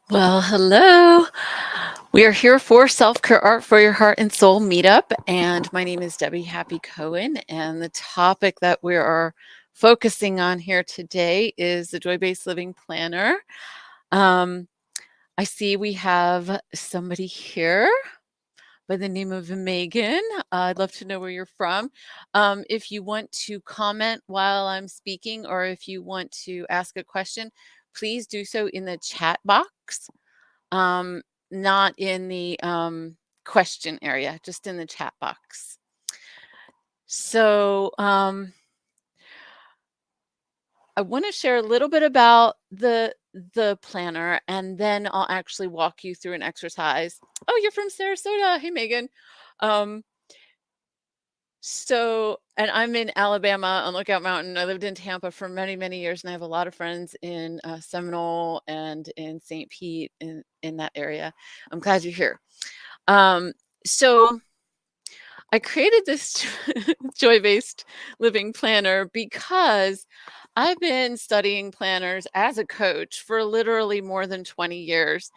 Well, hello. We are here for Self-Care Art for Your Heart and Soul Meetup, and my name is Debbie Happy Cohen, and the topic that we are focusing on here today is the Joy-Based Living Planner. I see we have somebody here by the name of Megan. I'd love to know where you're from. If you want to comment while I'm speaking, or if you want to ask a question, please do so in the chat box. Um, not in the question area, just in the chat box. So I want to share a little bit about the planner, and then I'll actually walk you through an exercise. Oh, you're from Sarasota. Hey, Megan. Um, and I'm in Alabama on Lookout Mountain. I lived in Tampa for many, many years, and I have a lot of friends in Seminole and in St. Pete in that area. I'm glad you're here. So I created this joy-based living planner because I've been studying planners as a coach for literally more than 20 years.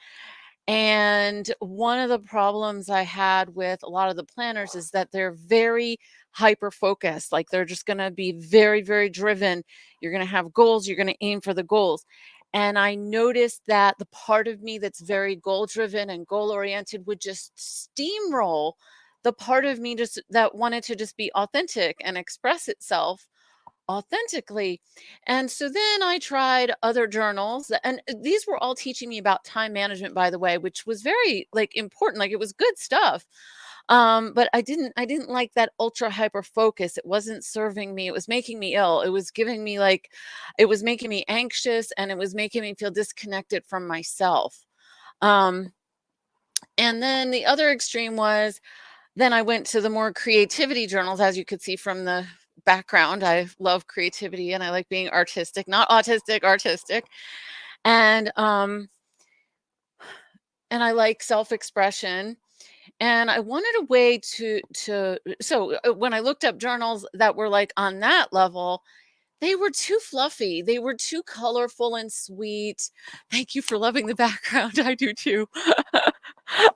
And one of the problems I had with a lot of the planners is that they're very hyper focused. Like they're just going to be very, very driven. You're going to have goals, you're going to aim for the goals. And I noticed that the part of me that's very goal driven and goal oriented would just steamroll the part of me just that wanted to just be authentic and express itself authentically. And so then I tried other journals, and these were all teaching me about time management, by the way, which was very important. Like it was good stuff. But I didn't like that ultra hyper focus. It wasn't serving me. It was making me ill. It was giving me it was making me anxious, and it was making me feel disconnected from myself. Um, and then the other extreme was then I went to the more creativity journals. As you could see from the background, I love creativity and I like being artistic, not autistic, artistic. And I like self-expression. And I wanted a way when I looked up journals that were like on that level, they were too fluffy. They were too colorful and sweet. Thank you for loving the background. I do too.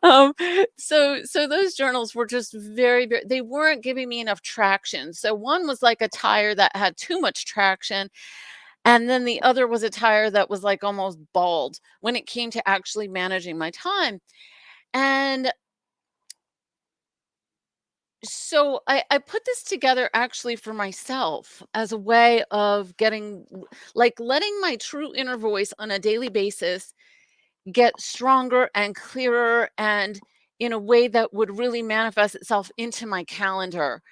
um, so those journals were just very, very, they weren't giving me enough traction. So one was like a tire that had too much traction. And then the other was a tire that was like almost bald when it came to actually managing my time. And so I put this together actually for myself as a way of letting my true inner voice on a daily basis get stronger and clearer and in a way that would really manifest itself into my calendar.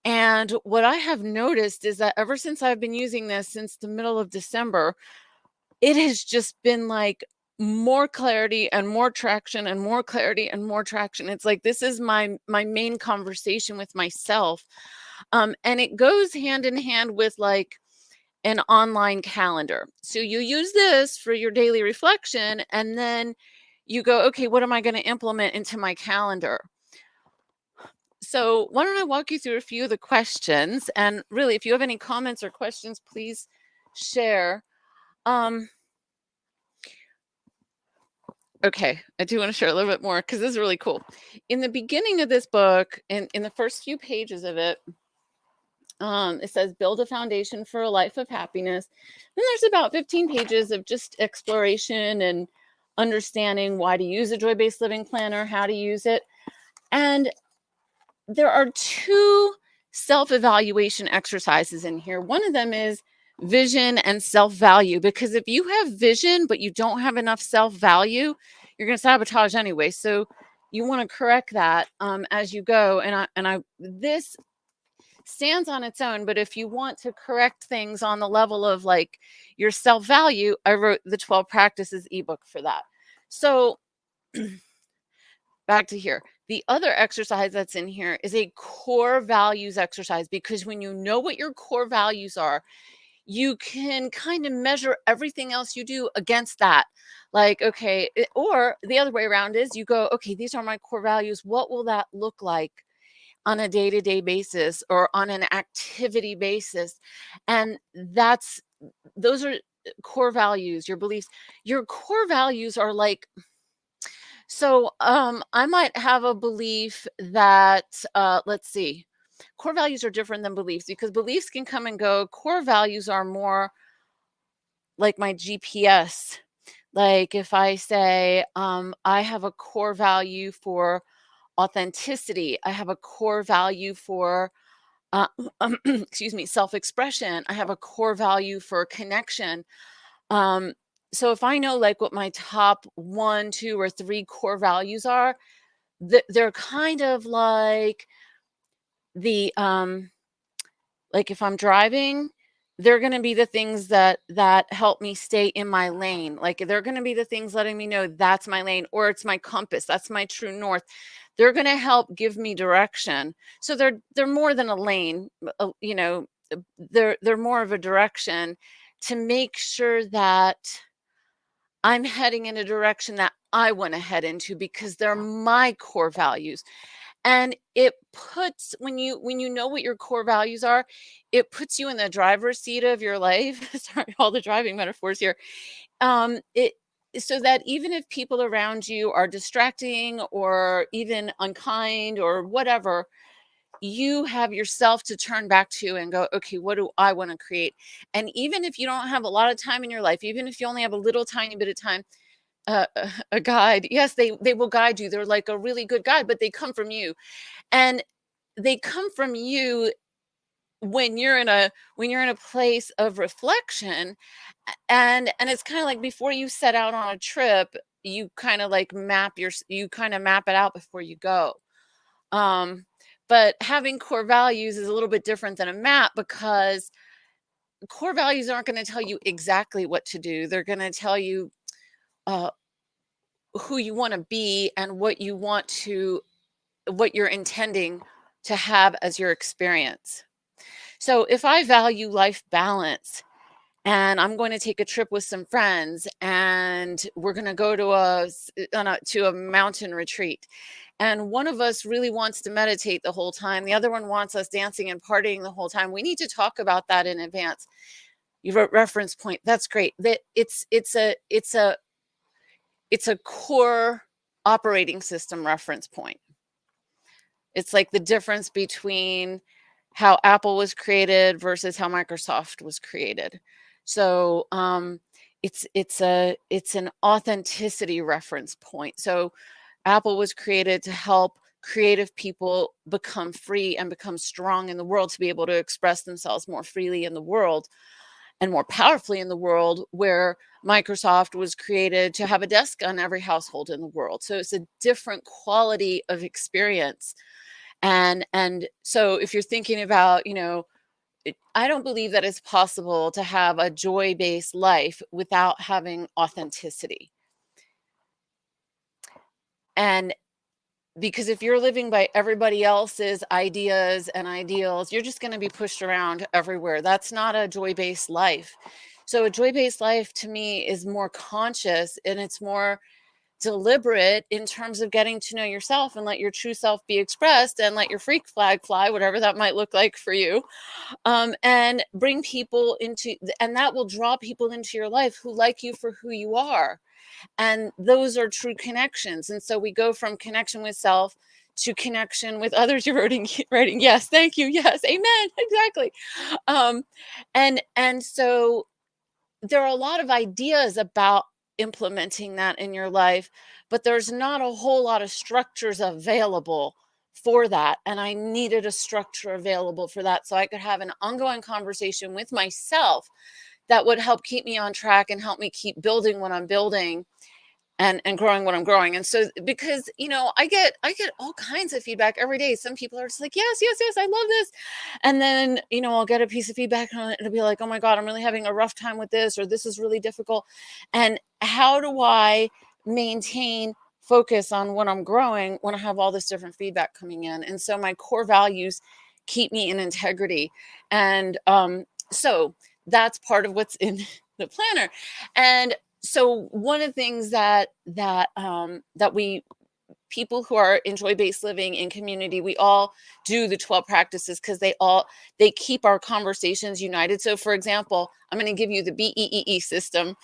And what I have noticed is that ever since I've been using this since the middle of December, it has just been like more clarity and more traction and more clarity and more traction. It's like this is my main conversation with myself. And it goes hand in hand with like an online calendar. So you use this for your daily reflection, and then you go, okay, what am I going to implement into my calendar? So why don't I walk you through a few of the questions? And really, if you have any comments or questions, please share. Um, okay, I do want to share a little bit more because this is really cool. In the beginning of this book, in the first few pages of it, it says build a foundation for a life of happiness. Then there's about 15 pages of just exploration and understanding why to use a joy-based living planner, how to use it. And there are two self-evaluation exercises in here. One of them is vision and self-value, because if you have vision but you don't have enough self-value, you're going to sabotage anyway. So you want to correct that as you go. This stands on its own, but if you want to correct things on the level of like your self-value, I wrote the 12 practices ebook for that. So back to here. The other exercise that's in here is a core values exercise, because when you know what your core values are, you can kind of measure everything else you do against that. Like, okay, or the other way around is you go, okay, these are my core values. What will that look like on a day-to-day basis or on an activity basis? And those are core values, your beliefs, your core values are like, so I might have a belief that, let's see, core values are different than beliefs because beliefs can come and go. Core values are more like my GPS. Like if I say, I have a core value for authenticity, I have a core value for, uh, excuse me, self expression, I have a core value for connection. Um, so if I know like what my top one, two, or three core values are, they're kind of like the like if I'm driving, they're going to be the things that help me stay in my lane. Like they're going to be the things letting me know that's my lane, or it's my compass, that's my true north. They're going to help give me direction. So they're more than a lane, they're more of a direction to make sure that I'm heading in a direction that I want to head into because they're my core values. And it puts, when you know what your core values are, it puts you in the driver's seat of your life. Sorry, all the driving metaphors here. It So that even if people around you are distracting or even unkind or whatever, you have yourself to turn back to and go, okay, what do I want to create? And even if you don't have a lot of time in your life, even if you only have a little tiny bit of time, a guide, yes, they will guide you. They're like a really good guide, but they come from you. And they come from you when you're in a place of reflection. And it's kind of like before you set out on a trip, you kind of like you kind of map it out before you go. um but having core values is a little bit different than a map, because core values aren't going to tell you exactly what to do. They're going to tell you uh who you want to be and what you're intending to have as your experience. So if I value life balance and I'm going to take a trip with some friends and we're going to go to to a mountain retreat, and one of us really wants to meditate the whole time, the other one wants us dancing and partying the whole time, we need to talk about that in advance. You wrote reference point. That's great. That it's a core operating system reference point. It's like the difference between how Apple was created versus how Microsoft was created. So it's an authenticity reference point. So Apple was created to help creative people become free and become strong in the world, to be able to express themselves more freely in the world and more powerfully in the world, where Microsoft was created to have a desk on every household in the world. So it's a different quality of experience. And so if you're thinking about, I don't believe that it's possible to have a joy-based life without having authenticity. And because if you're living by everybody else's ideas and ideals, you're just going to be pushed around everywhere. That's not a joy-based life. So a joy-based life to me is more conscious, and it's more deliberate in terms of getting to know yourself and let your true self be expressed and let your freak flag fly, whatever that might look like for you. And bring people into, and that will draw people into your life who like you for who you are. And those are true connections. And so we go from connection with self to connection with others. You're writing, yes, thank you, yes, amen, exactly. And so there are a lot of ideas about implementing that in your life, but there's not a whole lot of structures available for that. And I needed a structure available for that so I could have an ongoing conversation with myself that would help keep me on track and help me keep building what I'm building and growing what I'm growing. And so, because I get all kinds of feedback every day. Some people are just like, yes, yes, yes, I love this. And then, I'll get a piece of feedback and it'll be like, oh my God, I'm really having a rough time with this, or this is really difficult. And how do I maintain focus on what I'm growing when I have all this different feedback coming in? And so my core values keep me in integrity. And so that's part of what's in the planner. And so one of the things that we people who are in joy-based living in community, we all do the 12 practices because they keep our conversations united. So for example, I'm going to give you the BEEE system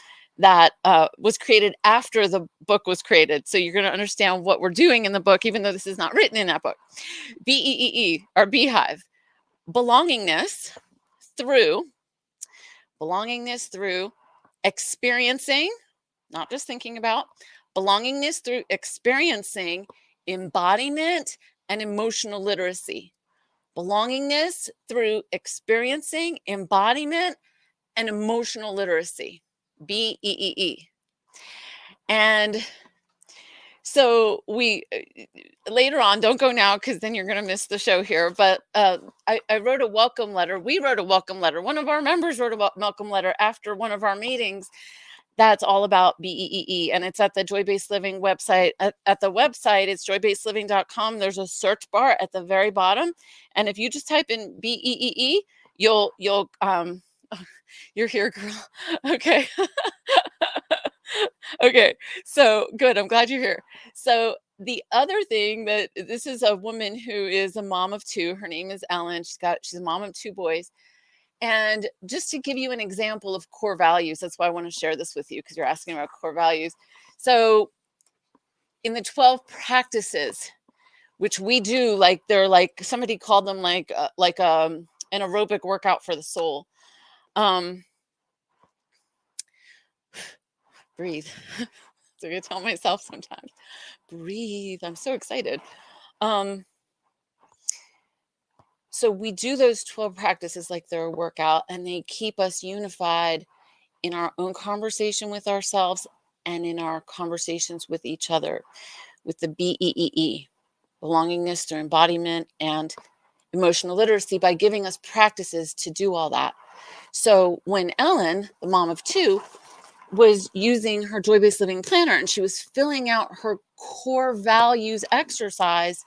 that was created after the book was created. So you're going to understand what we're doing in the book, even though this is not written in that book. BEEE, or Beehive, belongingness through experiencing, not just thinking about, belongingness through experiencing, embodiment, and emotional literacy. Belongingness through experiencing, embodiment, and emotional literacy. BEEE. And so we later on, don't go now because then you're going to miss the show here. But I wrote a welcome letter. We wrote a welcome letter. One of our members wrote a welcome letter after one of our meetings that's all about BEEE. And it's at the Joy Based Living website. At the website, it's joybasedliving.com. There's a search bar at the very bottom. And if you just type in BEEE, you're here, girl. Okay. Okay. So good. I'm glad you're here. So the other thing that this is a woman who is a mom of two. Her name is Ellen. She's a mom of two boys. And just to give you an example of core values, that's why I want to share this with you because you're asking about core values. So in the 12 practices, which we do, like they're like, somebody called them like an aerobic workout for the soul. Breathe. So I tell myself sometimes, breathe. I'm so excited. So we do those 12 practices like they're a workout, and they keep us unified in our own conversation with ourselves and in our conversations with each other, with the BEEE, belongingness through embodiment and emotional literacy, by giving us practices to do all that. So when Ellen, the mom of two, was using her joy-based living planner and she was filling out her core values exercise,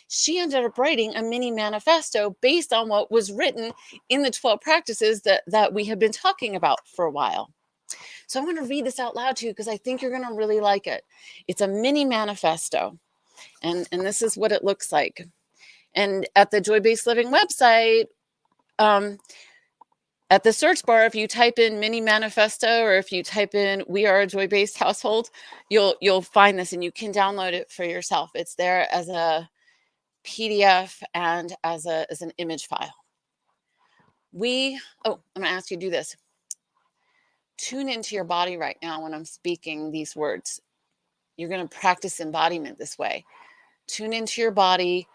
she ended up writing a mini manifesto based on what was written in the 12 practices that we have been talking about for a while. So I want to read this out loud to you because I think you're going to really like it. It's a mini manifesto, and this is what it looks like. And at the Joy Based Living website, at the search bar, if you type in mini manifesto, or if you type in "we are a joy-based household," you'll find this, and you can download it for yourself. It's there as a PDF and as an image file. I'm going to ask you to do this. Tune into your body right now when I'm speaking these words. You're going to practice embodiment this way. Tune into your body.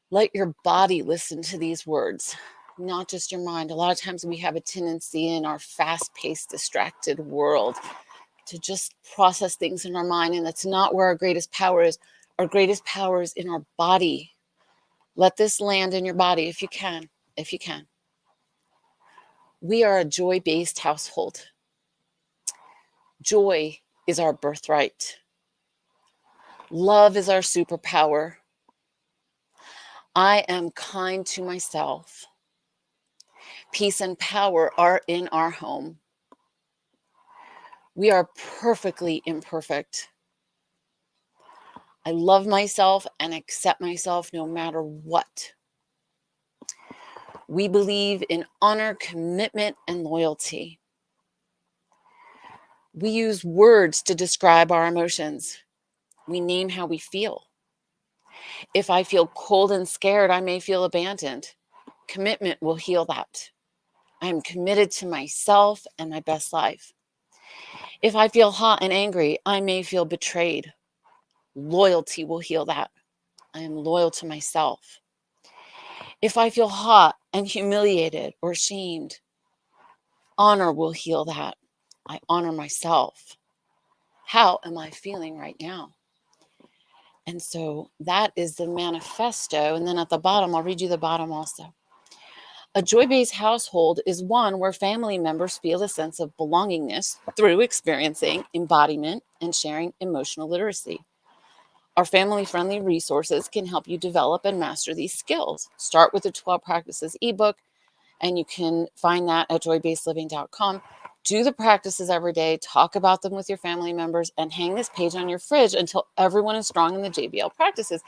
Let your body listen to these words, not just your mind. A lot of times we have a tendency in our fast-paced, distracted world to just process things in our mind, and that's not where our greatest power is. Our greatest power is in our body. Let this land in your body if you can. We are a joy-based household. Joy is our birthright. Love is our superpower. I am kind to myself. Peace and power are in our home. We are perfectly imperfect. I love myself and accept myself no matter what. We believe in honor, commitment, and loyalty. We use words to describe our emotions. We name how we feel. If I feel cold and scared, I may feel abandoned. Commitment will heal that. I am committed to myself and my best life. If I feel hot and angry, I may feel betrayed. Loyalty will heal that. I am loyal to myself. If I feel hot and humiliated or shamed, honor will heal that. I honor myself. How am I feeling right now? And so that is the manifesto. And then at the bottom, I'll read you the bottom also. A joy-based household is one where family members feel a sense of belongingness through experiencing embodiment and sharing emotional literacy. Our family-friendly resources can help you develop and master these skills. Start with the 12 Practices ebook, and you can find that at joybasedliving.com. do the practices every day, talk about them with your family members, and hang this page on your fridge until everyone is strong in the JBL practices.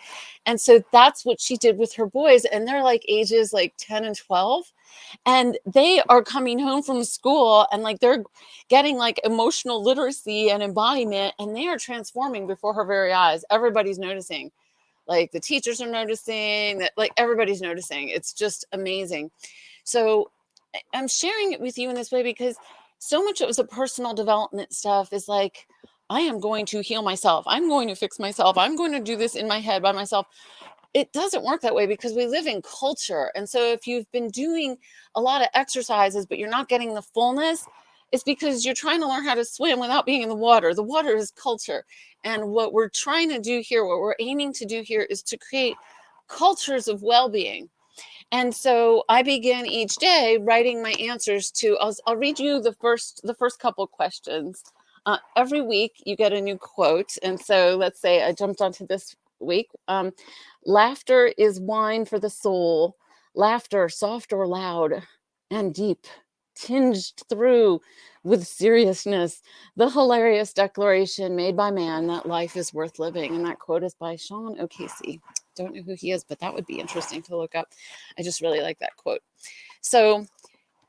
And so that's what she did with her boys. And they're like ages like 10 and 12. And they are coming home from school and like they're getting like emotional literacy and embodiment, and they are transforming before her very eyes. Everybody's noticing. Like the teachers are noticing, that like everybody's noticing. It's just amazing. So I'm sharing it with you in this way because so much of the personal development stuff is like, I am going to heal myself. I'm going to fix myself. I'm going to do this in my head by myself. It doesn't work that way because we live in culture. And so if you've been doing a lot of exercises, but you're not getting the fullness, it's because you're trying to learn how to swim without being in the water. The water is culture. And what we're trying to do here, what we're aiming to do here is to create cultures of well-being. And so I begin each day writing my answers to, I'll read you the first couple questions. Every week you get a new quote. And so let's say I jumped onto this week. Laughter is wine for the soul. Laughter, soft or loud and deep, tinged through with seriousness. The hilarious declaration made by man that life is worth living. And that quote is by Sean O'Casey. Don't know who he is, but that would be interesting to look up. I just really like that quote. So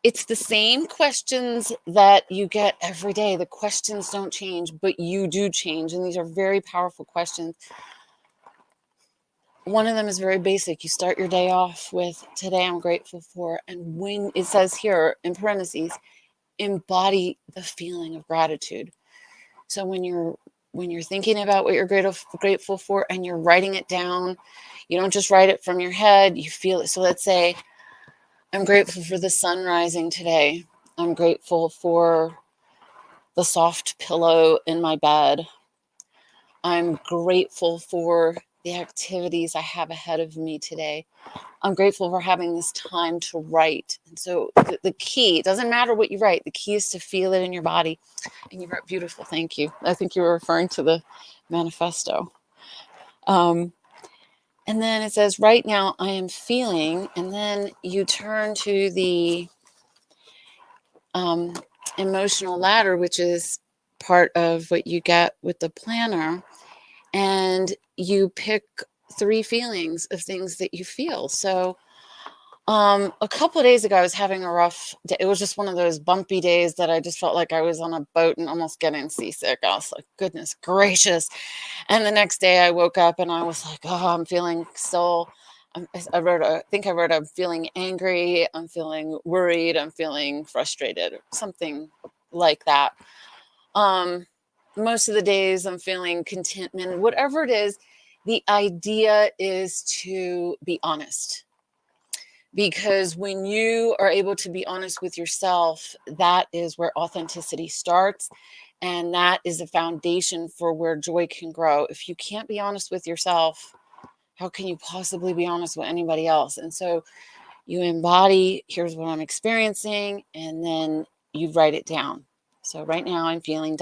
it's the same questions that you get every day. The questions don't change, but you do change. And these are very powerful questions. One of them is very basic. You start your day off with, today I'm grateful for. And when it says here in parentheses, embody the feeling of gratitude. So when you're thinking about what you're grateful for and you're writing it down, you don't just write it from your head, you feel it. So let's say, I'm grateful for the sun rising today. I'm grateful for the soft pillow in my bed. I'm grateful for the activities I have ahead of me today. I'm grateful for having this time to write. And so the key, it doesn't matter what you write, the key is to feel it in your body. And you wrote beautiful, thank you. I think you were referring to the manifesto. And then it says, right now I am feeling, and then you turn to the emotional ladder, which is part of what you get with the planner. And you pick 3 feelings of things that you feel. So a couple of days ago, I was having a rough day. It was just one of those bumpy days that I just felt like I was on a boat and almost getting seasick. I was like, goodness gracious. And the next day I woke up and I was like, oh, I'm feeling so, I think I wrote, I'm feeling angry. I'm feeling worried. I'm feeling frustrated, something like that. Most of the days I'm feeling contentment, whatever it is. The idea is to be honest. Because when you are able to be honest with yourself, that is where authenticity starts. And that is a foundation for where joy can grow. If you can't be honest with yourself, how can you possibly be honest with anybody else? And so you embody, here's what I'm experiencing, and then you write it down. So right now I'm feeling ...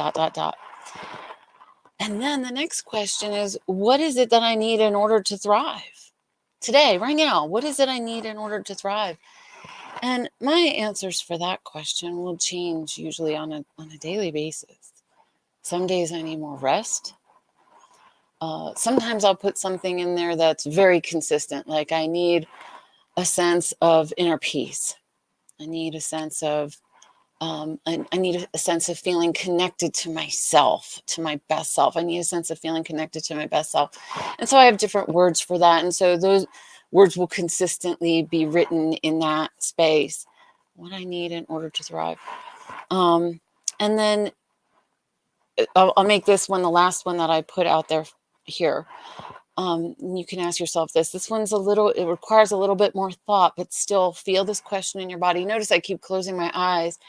And then the next question is, what is it that I need in order to thrive? Today, right now, what is it I need in order to thrive? And my answers for that question will change usually on a daily basis. Some days I need more rest. Sometimes I'll put something in there that's very consistent. Like I need a sense of inner peace. I need a sense of I need a sense of feeling connected to myself, to my best self. I need a sense of feeling connected to my best self. And so I have different words for that. And so those words will consistently be written in that space. What I need in order to thrive. And then I'll make this one the last one that I put out there here. You can ask yourself this. This one's it requires a little bit more thought, but still feel this question in your body. Notice I keep closing my eyes.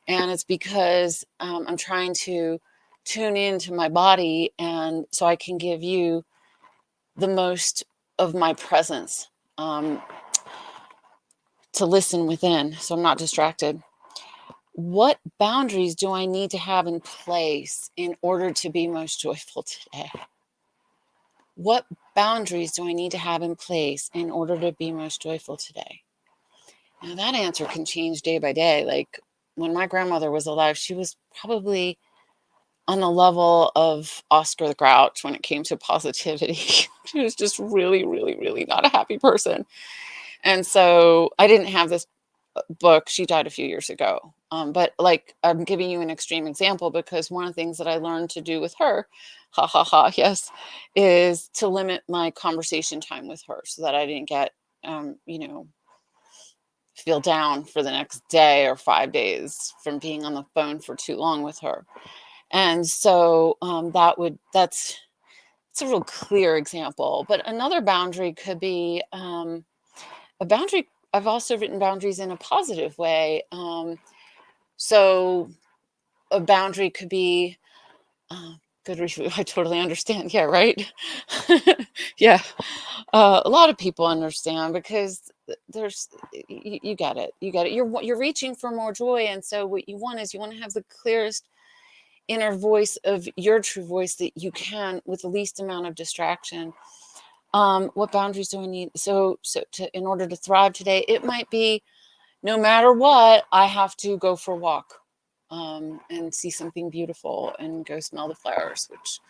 And it's because I'm trying to tune into my body, and so I can give you the most of my presence to listen within, so I'm not distracted. What boundaries do I need to have in place in order to be most joyful today? What boundaries do I need to have in place in order to be most joyful today? Now that answer can change day by day. Like when my grandmother was alive, she was probably on the level of Oscar the Grouch when it came to positivity. She was just really, really, really not a happy person. And so I didn't have this book. She died a few years ago. But like, I'm giving you an extreme example because one of the things that I learned to do with her, ha ha ha, yes, is to limit my conversation time with her so that I didn't get, you know, feel down for the next day or 5 days from being on the phone for too long with her. And so that's it's a real clear example. But another boundary could be a boundary. I've also written boundaries in a positive way. So a boundary could be good review. I totally understand. Yeah, right. Yeah, a lot of people understand because there's you get it. You get it. You're reaching for more joy, and so what you want is you want to have the clearest inner voice of your true voice that you can with the least amount of distraction. What boundaries do I need? In order to thrive today, it might be no matter what, I have to go for a walk and see something beautiful and go smell the flowers, which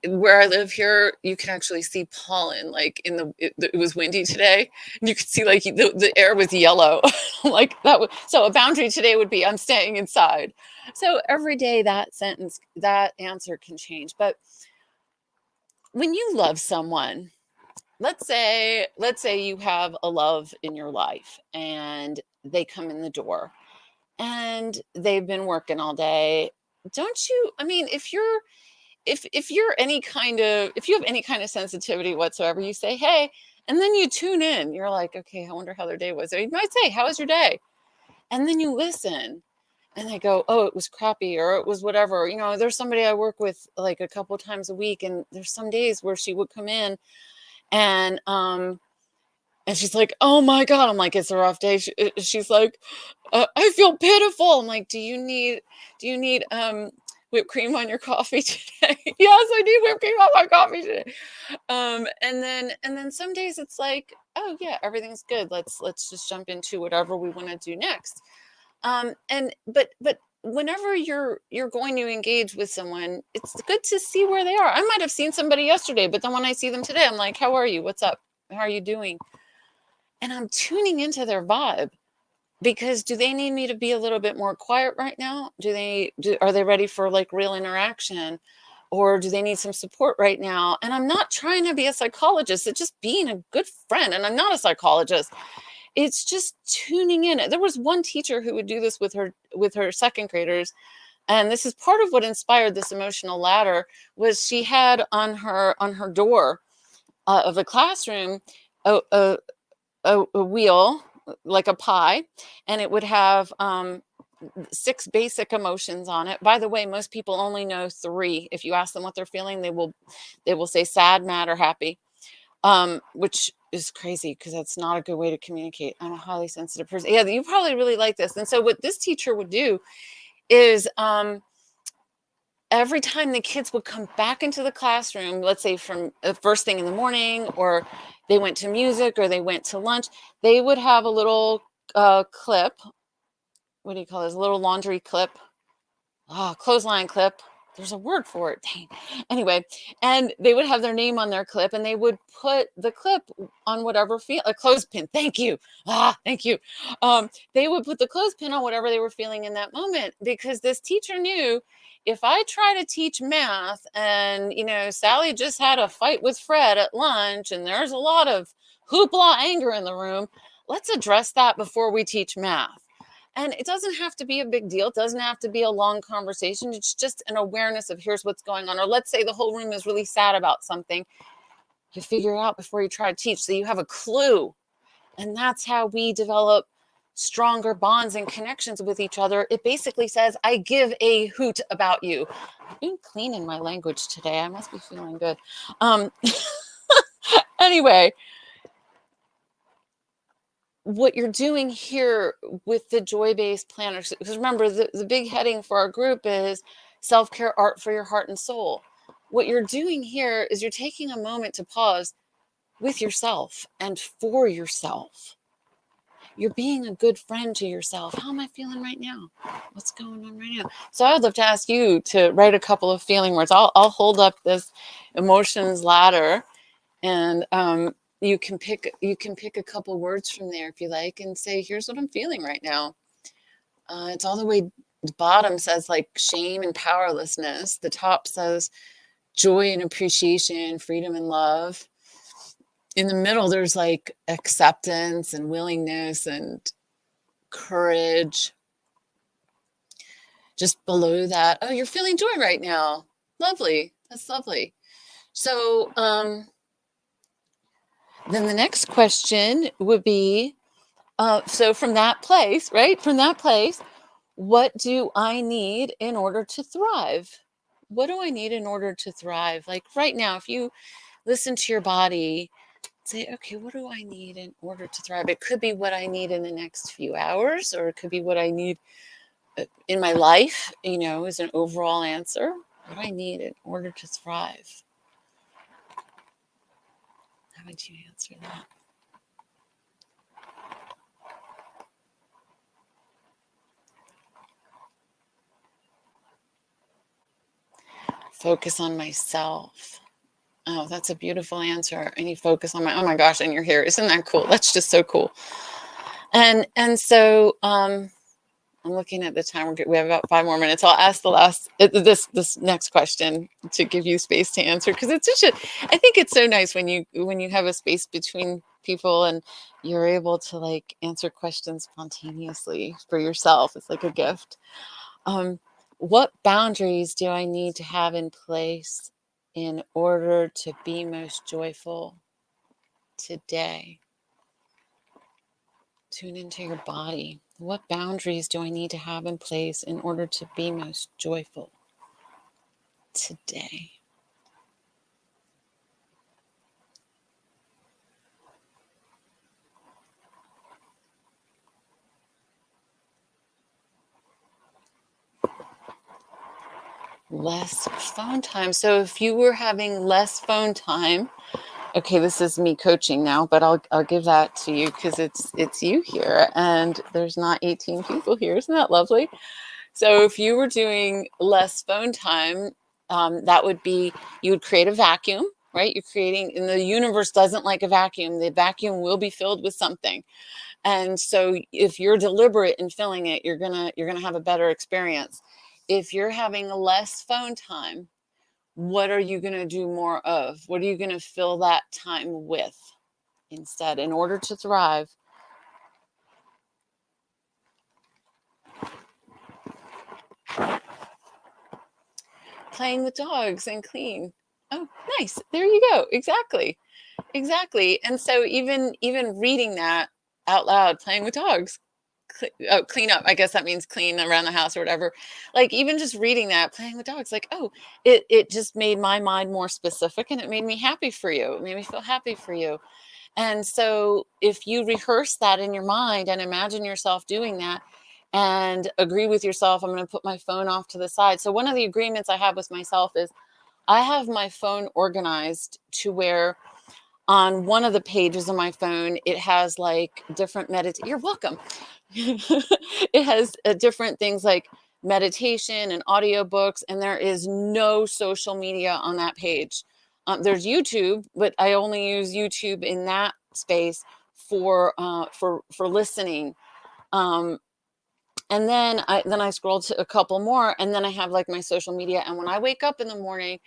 where I live here, you can actually see pollen. Like it was windy today, and you could see like the air was yellow. Like that. So a boundary today would be I'm staying inside. So every day that answer can change. But when you love someone, let's say you have a love in your life and they come in the door and they've been working all day. Don't you? I mean, if you're any kind of if you have any kind of sensitivity whatsoever, you say, "Hey," and then you tune in. You're like, "Okay, I wonder how their day was." Or you might say, "How was your day?" And then you listen, and they go, "Oh, it was crappy," or "It was whatever." You know, there's somebody I work with like a couple times a week, and there's some days where she would come in and and she's like, "Oh my God." I'm like, "It's a rough day." She's like, "I feel pitiful." I'm like, "Do you need whipped cream on your coffee today?" Yes, I need whipped cream on my coffee today. And then some days it's like, "Oh yeah, everything's good. Let's just jump into whatever we want to do next." But whenever you're going to engage with someone, it's good to see where they are. I might have seen somebody yesterday, but then when I see them today, I'm like, "How are you? What's up? How are you doing?" And I'm tuning into their vibe because do they need me to be a little bit more quiet right now? Are they ready for like real interaction? Or do they need some support right now? And I'm not trying to be a psychologist. It's just being a good friend. And I'm not a psychologist. It's just tuning in. There was one teacher who would do this with her second graders. And this is part of what inspired this emotional ladder was she had on her door of the classroom a, a, a wheel like a pie, and it would have 6 basic emotions on it. By the way, most people only know 3. If you ask them what they're feeling, they will say sad, mad, or happy, which is crazy because that's not a good way to communicate. I'm a highly sensitive person. Yeah, you probably really like this. And so what this teacher would do is every time the kids would come back into the classroom, let's say from the first thing in the morning, or they went to music, or they went to lunch, they would have a little clip. What do you call this? A little laundry clip, clothesline clip. There's a word for it. Dang. Anyway, and they would have their name on their clip, and they would put the clip on whatever a clothespin. Thank you. Thank you. They would put the clothespin on whatever they were feeling in that moment because this teacher knew if I try to teach math and Sally just had a fight with Fred at lunch and there's a lot of hoopla anger in the room, let's address that before we teach math. And it doesn't have to be a big deal. It doesn't have to be a long conversation. It's just an awareness of here's what's going on. Or let's say the whole room is really sad about something. You figure it out before you try to teach. So you have a clue. And that's how we develop stronger bonds and connections with each other. It basically says, I give a hoot about you. I'm being clean in my language today. I must be feeling good. Anyway, what you're doing here with the joy-based planners, because remember the big heading for our group is self-care art for your heart and soul. What you're doing here is you're taking a moment to pause with yourself and for yourself. You're being a good friend to yourself. How am I feeling right now? What's going on right now? So I would love to ask you to write a couple of feeling words. I'll hold up this emotions ladder, and you can pick a couple words from there if you like, and say, here's what I'm feeling right now. It's all the way, the bottom says like shame and powerlessness. The top says joy and appreciation, freedom and love. In the middle, there's like acceptance and willingness and courage. Just below that, oh, you're feeling joy right now. Lovely. That's lovely. So then the next question would be, so from that place, right? From that place, what do I need in order to thrive? What do I need in order to thrive? Like right now, if you listen to your body, say, okay, what do I need in order to thrive? It could be what I need in the next few hours, or it could be what I need in my life, is an overall answer. What I need in order to thrive. How would you answer that? Focus on myself. Oh, that's a beautiful answer. I need focus on oh my gosh, and you're here. Isn't that cool? That's just so cool. And so I'm looking at the time. We have about 5 more minutes. I'll ask this next question to give you space to answer, because it's I think it's so nice when you have a space between people and you're able to like answer questions spontaneously for yourself. It's like a gift. What boundaries do I need to have in place in order to be most joyful today? Tune into your body. What boundaries do I need to have in place in order to be most joyful today? Less phone time. So if you were having less phone time, okay, this is me coaching now, but I'll give that to you because it's you here and there's not 18 people here. Isn't that lovely? So if you were doing less phone time, that would be, you would create a vacuum, right? You're creating, and the universe doesn't like a vacuum. The vacuum will be filled with something. And so if you're deliberate in filling it, you're gonna have a better experience. If you're having less phone time, what are you gonna do more of? What are you gonna fill that time with instead in order to thrive? Playing with dogs and clean. Oh, nice. There you go. Exactly. And so even reading that out loud, playing with dogs, clean up. I guess that means clean around the house or whatever. Like even just reading that, playing with dogs, like, oh, it just made my mind more specific and it made me happy for you. It made me feel happy for you. And so if you rehearse that in your mind and imagine yourself doing that and agree with yourself, I'm going to put my phone off to the side. So one of the agreements I have with myself is I have my phone organized to where on one of the pages of my phone, it has like different You're welcome. It has different things like meditation and audiobooks, and there is no social media on that page. There's YouTube, but I only use YouTube in that space for listening. And then I scroll to a couple more, and then I have like my social media. And when I wake up in the morning,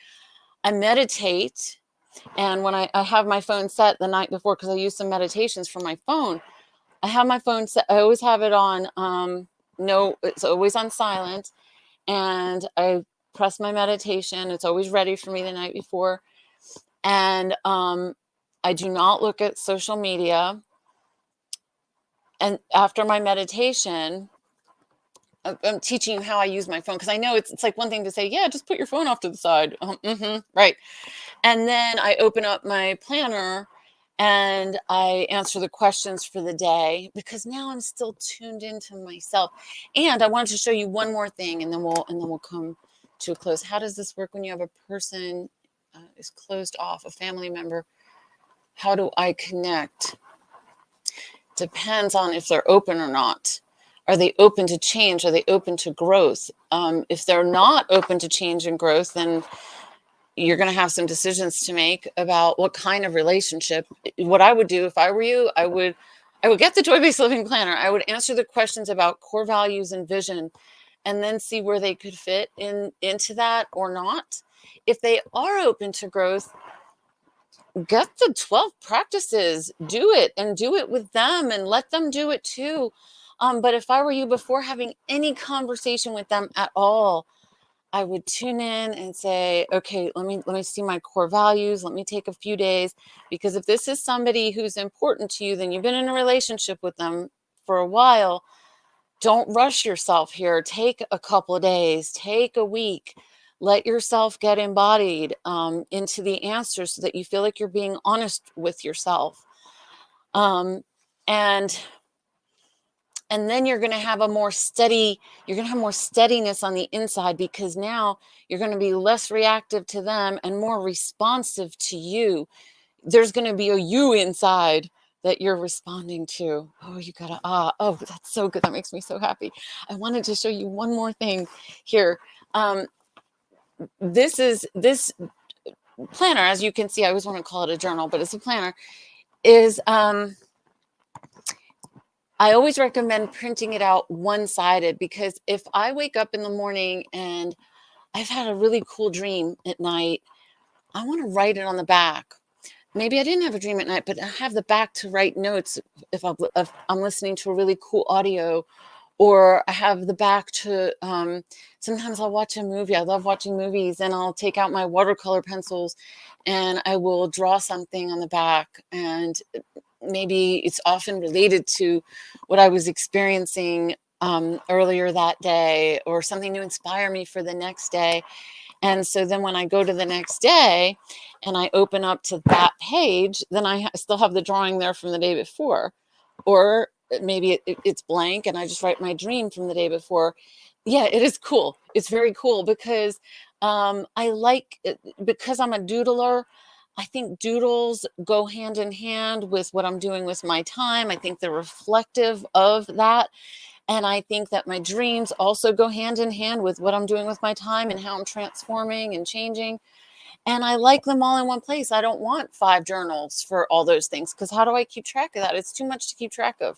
I meditate. And when I have my phone set the night before, because I use some meditations from my phone, I have my phone set. I always have it on. No, it's always on silent. And I press my meditation. It's always ready for me the night before. And I do not look at social media. And after my meditation, I'm teaching you how I use my phone, because I know it's like one thing to say, yeah, just put your phone off to the side. Right. And then I open up my planner and I answer the questions for the day, because now I'm still tuned into myself. And I wanted to show you one more thing, and then we'll come to a close. How does this work when you have a person is closed off, a family member? How do I connect? depends on if they're open or not. Are they open to change? Are they open to growth? If they're not open to change and growth, then you're going to have some decisions to make about what kind of relationship. What I would do if I were you, I would get the joy-based living planner. I would answer the questions about core values and vision, and then see where they could fit into that or not. If they are open to growth, get the 12 practices, do it, and do it with them, and let them do it too. But if I were you, before having any conversation with them at all, I would tune in and say, okay, let me see my core values. Let me take a few days, because if this is somebody who's important to you, then you've been in a relationship with them for a while. Don't rush yourself here. Take a couple of days, take a week, let yourself get embodied into the answers so that you feel like you're being honest with yourself. Um, and and then you're going to have more steadiness on the inside, because now you're going to be less reactive to them and more responsive to you. There's going to be a you inside that you're responding to. Oh, you gotta, oh, that's so good. That makes me so happy. I wanted to show you one more thing here. This planner, as you can see, I always want to call it a journal, but it's a planner, is, I always recommend printing it out one-sided, because if I wake up in the morning and I've had a really cool dream at night, I want to write it on the back. Maybe I didn't have a dream at night, but I have the back to write notes if I'm listening to a really cool audio, or I have the back to, sometimes I'll watch a movie. I love watching movies, and I'll take out my watercolor pencils and I will draw something on the back. And maybe it's often related to what I was experiencing earlier that day, or something to inspire me for the next day. And so then when I go to the next day and I open up to that page, then I still have the drawing there from the day before. Or maybe it's blank and I just write my dream from the day before. Yeah, it is cool. It's very cool, because I like it, because I'm a doodler. I think doodles go hand in hand with what I'm doing with my time. I think they're reflective of that. And I think that my dreams also go hand in hand with what I'm doing with my time and how I'm transforming and changing. And I like them all in one place. I don't want 5 journals for all those things, because how do I keep track of that? It's too much to keep track of.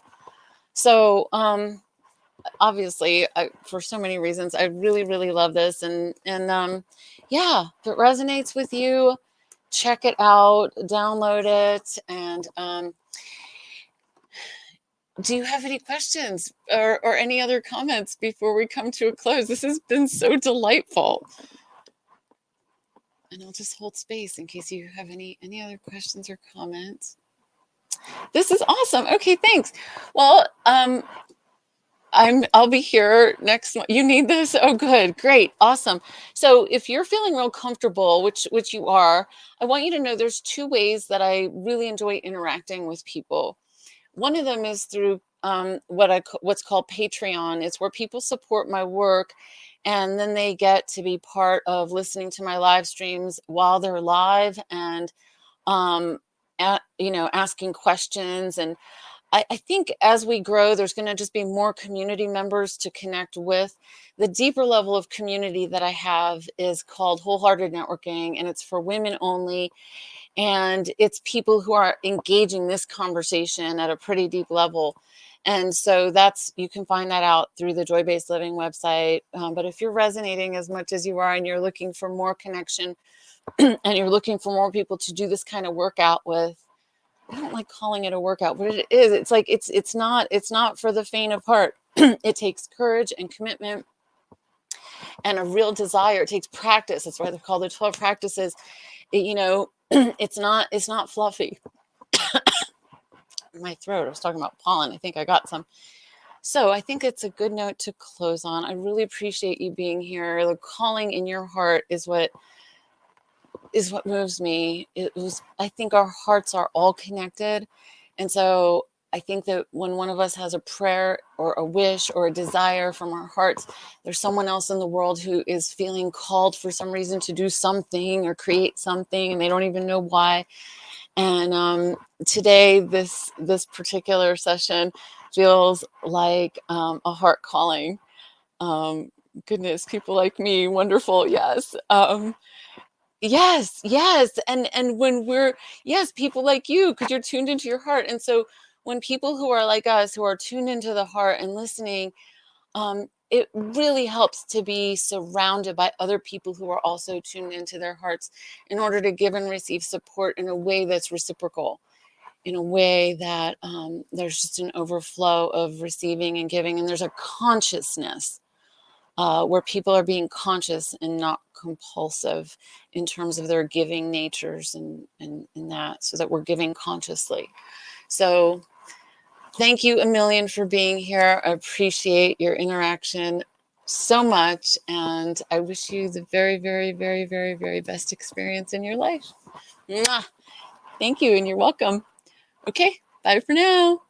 So obviously, for so many reasons, I really, really love this. And yeah, if it resonates with you, check it out, download it. And do you have any questions or any other comments before we come to a close? This has been so delightful. And I'll just hold space in case you have any other questions or comments. This is awesome. Okay, thanks. Well, I'll be here next month. You need this? Oh, good. Great. Awesome. So if you're feeling real comfortable, which you are, I want you to know there's 2 ways that I really enjoy interacting with people. One of them is through what's called Patreon. It's where people support my work, and then they get to be part of listening to my live streams while they're live, and asking questions. And I think as we grow, there's going to just be more community members to connect with. The deeper level of community that I have is called Wholehearted Networking, and it's for women only. And it's people who are engaging this conversation at a pretty deep level. And so you can find that out through the Joy Based Living website. But if you're resonating as much as you are, and you're looking for more connection and you're looking for more people to do this kind of workout with, I don't like calling it a workout, but it is. It's like, it's not for the faint of heart. It takes courage and commitment and a real desire. It takes practice. That's why they're called the 12 practices. It's not fluffy. My throat, I was talking about pollen. I think I got some. So I think it's a good note to close on. I really appreciate you being here. The calling in your heart is what moves me. I think our hearts are all connected. And so I think that when one of us has a prayer or a wish or a desire from our hearts, there's someone else in the world who is feeling called for some reason to do something or create something, and they don't even know why. And today, this particular session feels like a heart calling. Goodness, people like me, wonderful, yes. Yes, yes. And when we're, yes, people like you, because you're tuned into your heart. And so when people who are like us, who are tuned into the heart and listening, it really helps to be surrounded by other people who are also tuned into their hearts in order to give and receive support in a way that's reciprocal, in a way that there's just an overflow of receiving and giving, and there's a consciousness where people are being conscious and not compulsive in terms of their giving natures and that, so that we're giving consciously. So thank you a million for being here. I appreciate your interaction so much, and I wish you the very, very, very, very, very best experience in your life. Mwah. Thank you, and you're welcome. Okay, bye for now.